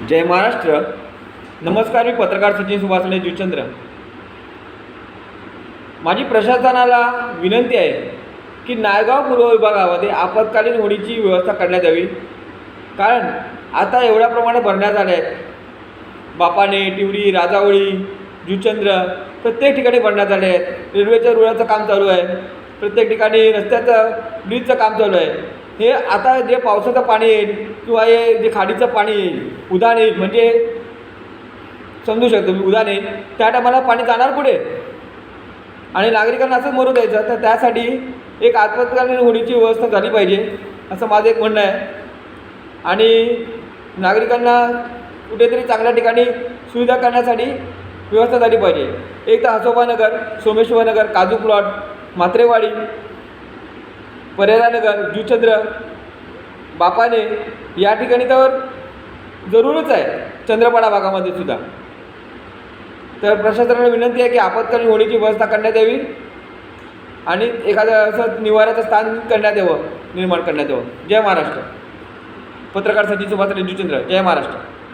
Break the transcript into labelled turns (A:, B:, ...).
A: जय महाराष्ट्र. नमस्कार. मी पत्रकार सचिन सुभाष जुचंद्र. माझी प्रशासनाला विनंती आहे की नायगाव पूर्व विभागामध्ये आपत्कालीन होडीची व्यवस्था करण्यात यावी. कारण आता एवढ्या प्रमाणात भरण्यात आले आहेत. बापाने, टिवरी, राजावळी, जुचंद्र प्रत्येक ठिकाणी भरण्यात आले आहेत. रेल्वेच्या रुळाचं काम चालू आहे. प्रत्येक ठिकाणी रस्त्याचं ब्रिजचं काम चालू आहे. हे आता जे पावसाचं पाणी येईल किंवा हे जे खाडीचं पाणी येईल, उधाण येईल, म्हणजे समजू शकतो मी, उधाण येईल, त्या टायमाला पाणी जाणार पुढे आणि नागरिकांना असंच मरू द्यायचं. तर त्यासाठी एक आपत्कालीन होडीची व्यवस्था झाली पाहिजे असं माझं एक म्हणणं आहे. आणि नागरिकांना कुठेतरी चांगल्या ठिकाणी सुविधा करण्यासाठी व्यवस्था झाली पाहिजे. एक तर हसोबानगर, सोमेश्वरनगर, काजू प्लॉट, म्हात्रेवाडी, परेरानगर, जुचंद्र, बापाने या ठिकाणी तर जरूरच आहे. चंद्रपाडा भागामध्ये सुद्धा. तर प्रशासनाला विनंती आहे की आपत्कालीन होडीची व्यवस्था करण्यात यावी आणि एखादं असं निवाऱ्याचं स्थान निर्माण करण्यात यावं. जय महाराष्ट्र. पत्रकार सचिन सुभाष जुचंद्र. जय महाराष्ट्र.